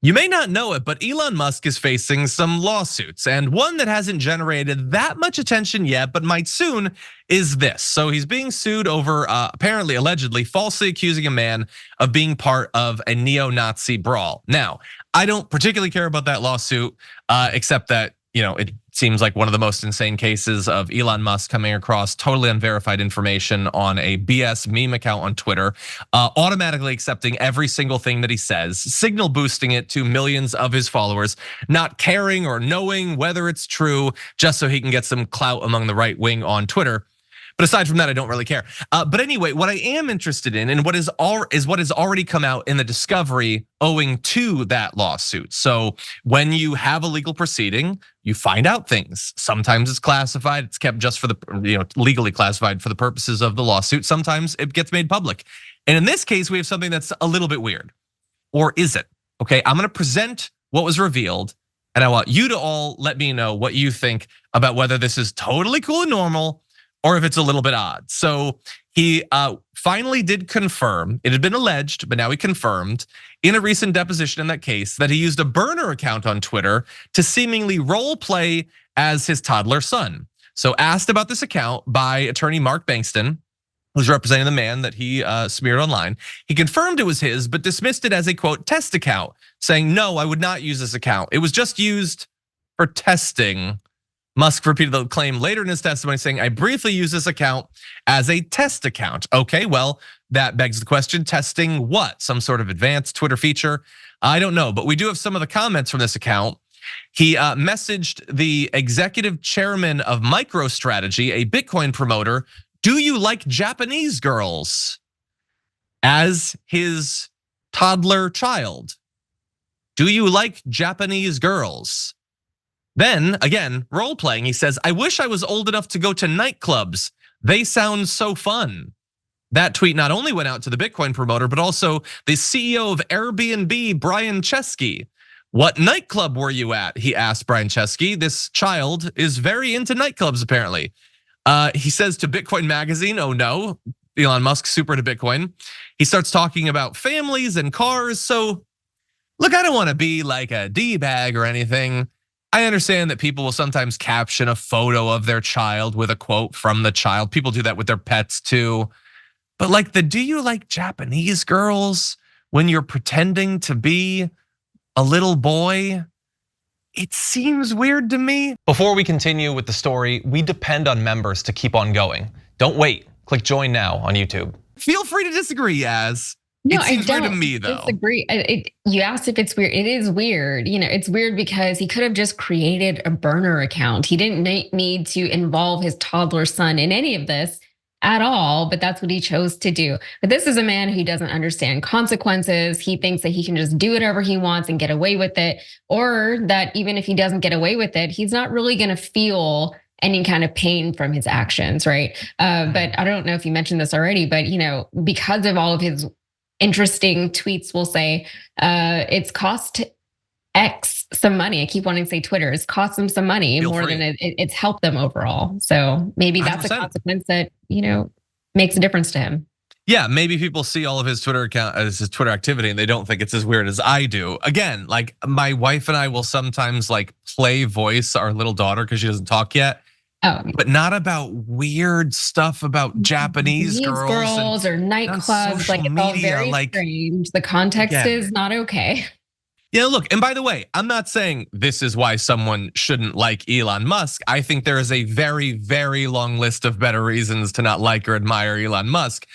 You may not know it, but Elon Musk is facing some lawsuits, and one that hasn't generated that much attention yet, but might soon, is this. So he's being sued over apparently, allegedly, falsely accusing a man of being part of a neo-Nazi brawl. Now, I don't particularly care about that lawsuit, except that it seems like one of the most insane cases of Elon Musk coming across totally unverified information on a BS meme account on Twitter, automatically accepting every single thing that he says, signal boosting it to millions of his followers, not caring or knowing whether it's true, just so he can get some clout among the right wing on Twitter. But aside from that, I don't really care. But anyway, what I am interested in and what has already come out in the discovery owing to that lawsuit. So when you have a legal proceeding, you find out things. Sometimes it's classified, it's kept just for the, legally classified for the purposes of the lawsuit. Sometimes it gets made public. And in this case, we have something that's a little bit weird. Or is it? Okay, I'm gonna present what was revealed, and I want you to all let me know what you think about whether this is totally cool and normal, or if it's a little bit odd. So he finally did confirm, it had been alleged, but now he confirmed in a recent deposition in that case that he used a burner account on Twitter to seemingly role play as his toddler son. So asked about this account by attorney Mark Bankston, who's representing the man that he smeared online, he confirmed it was his, but dismissed it as a quote test account, saying, no, I would not use this account. It was just used for testing. Musk repeated the claim later in his testimony, saying, I briefly used this account as a test account. Okay, well, that begs the question, testing what? Some sort of advanced Twitter feature? I don't know, but we do have some of the comments from this account. He messaged the executive chairman of MicroStrategy, a Bitcoin promoter, do you like Japanese girls? As his toddler child. Do you like Japanese girls? Then again, role playing, he says, I wish I was old enough to go to nightclubs. They sound so fun. That tweet not only went out to the Bitcoin promoter, but also the CEO of Airbnb, Brian Chesky. What nightclub were you at? He asked Brian Chesky. This child is very into nightclubs, apparently. He says to Bitcoin Magazine, oh no, Elon Musk super into Bitcoin. He starts talking about families and cars. So look, I don't want to be like a D-bag or anything. I understand that people will sometimes caption a photo of their child with a quote from the child. People do that with their pets too. But like do you like Japanese girls when you're pretending to be a little boy? It seems weird to me. Before we continue with the story, we depend on members to keep on going. Don't wait, click join now on YouTube. Feel free to disagree, Yaz. No, it seems I weird to don't me though. disagree. You asked if it's weird. It is weird. It's weird because he could have just created a burner account. He didn't need to involve his toddler son in any of this at all, but that's what he chose to do. But this is a man who doesn't understand consequences. He thinks that he can just do whatever he wants and get away with it, or that even if he doesn't get away with it, he's not really going to feel any kind of pain from his actions, right? But I don't know if you mentioned this already, but because of all of his interesting tweets, will say it's cost X some money. I keep wanting to say Twitter. It's cost them some money more than it's helped them overall. So maybe that's 100%. A consequence that makes a difference to him. Yeah, maybe people see all of his Twitter account as his Twitter activity and they don't think it's as weird as I do. Again, like my wife and I will sometimes like play voice our little daughter because she doesn't talk yet. Oh. But not about weird stuff about Japanese girls or nightclubs. Like it's all very strange. The context is not okay. Yeah, look, and by the way, I'm not saying this is why someone shouldn't like Elon Musk. I think there is a very, very long list of better reasons to not like or admire Elon Musk,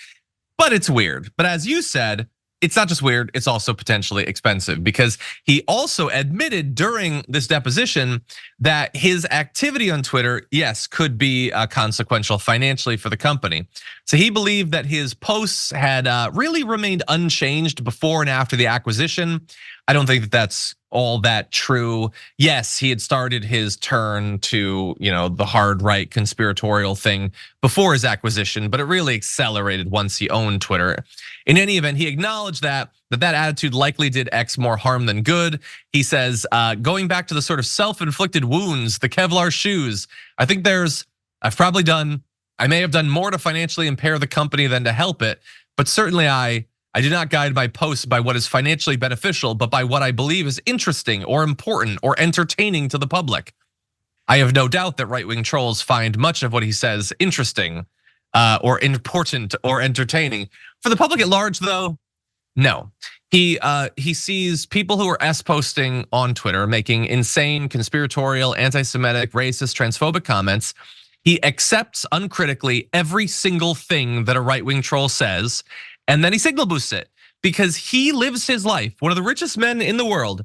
but it's weird. But as you said, it's not just weird, it's also potentially expensive because he also admitted during this deposition that his activity on Twitter, yes, could be consequential financially for the company. So he believed that his posts had really remained unchanged before and after the acquisition. I don't think that that's all that true. Yes, he had started his turn to, the hard right conspiratorial thing before his acquisition, but it really accelerated once he owned Twitter. In any event, he acknowledged that attitude likely did X more harm than good. He says, going back to the sort of self-inflicted wounds, the Kevlar shoes, I think I may have done more to financially impair the company than to help it, but certainly I I do not guide my posts by what is financially beneficial, but by what I believe is interesting or important or entertaining to the public. I have no doubt that right-wing trolls find much of what he says interesting or important or entertaining. For the public at large, though, no. He sees people who are S-posting on Twitter making insane, conspiratorial, anti-Semitic, racist, transphobic comments. He accepts uncritically every single thing that a right-wing troll says, and then he signal boosts it because he lives his life, one of the richest men in the world,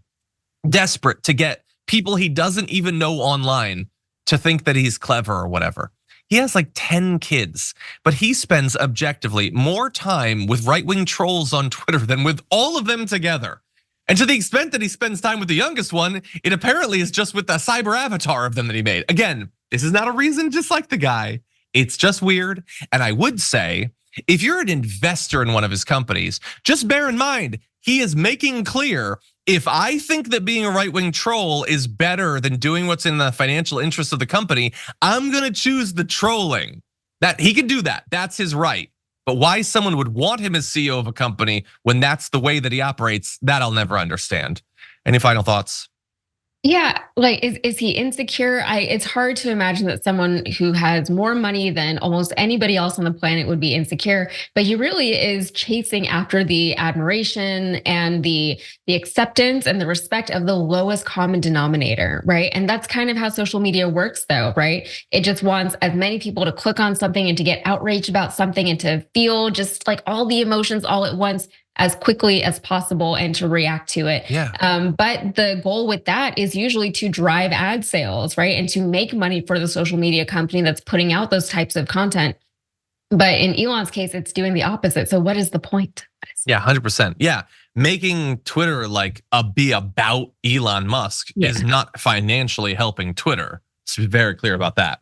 desperate to get people he doesn't even know online to think that he's clever or whatever. He has like 10 kids, but he spends objectively more time with right-wing trolls on Twitter than with all of them together. And to the extent that he spends time with the youngest one, it apparently is just with the cyber avatar of them that he made. Again, this is not a reason to dislike the guy. It's just weird. And I would say, if you're an investor in one of his companies, just bear in mind, he is making clear, if I think that being a right-wing troll is better than doing what's in the financial interest of the company, I'm gonna choose the trolling. That he can do that, that's his right. But why someone would want him as CEO of a company when that's the way that he operates, that I'll never understand. Any final thoughts? Yeah, like is he insecure? It's hard to imagine that someone who has more money than almost anybody else on the planet would be insecure, but he really is chasing after the admiration and the acceptance and the respect of the lowest common denominator, right? And that's kind of how social media works though, right? It just wants as many people to click on something and to get outraged about something and to feel just like all the emotions all at once as quickly as possible and to react to it. Yeah. But the goal with that is usually to drive ad sales, right? And to make money for the social media company that's putting out those types of content. But in Elon's case, it's doing the opposite. So what is the point? Yeah, 100%. Yeah, making Twitter like be about Elon Musk is not financially helping Twitter. Let's be very clear about that.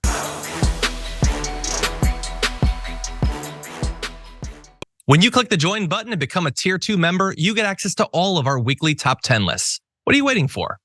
When you click the join button and become a tier 2 member, you get access to all of our weekly top 10 lists. What are you waiting for?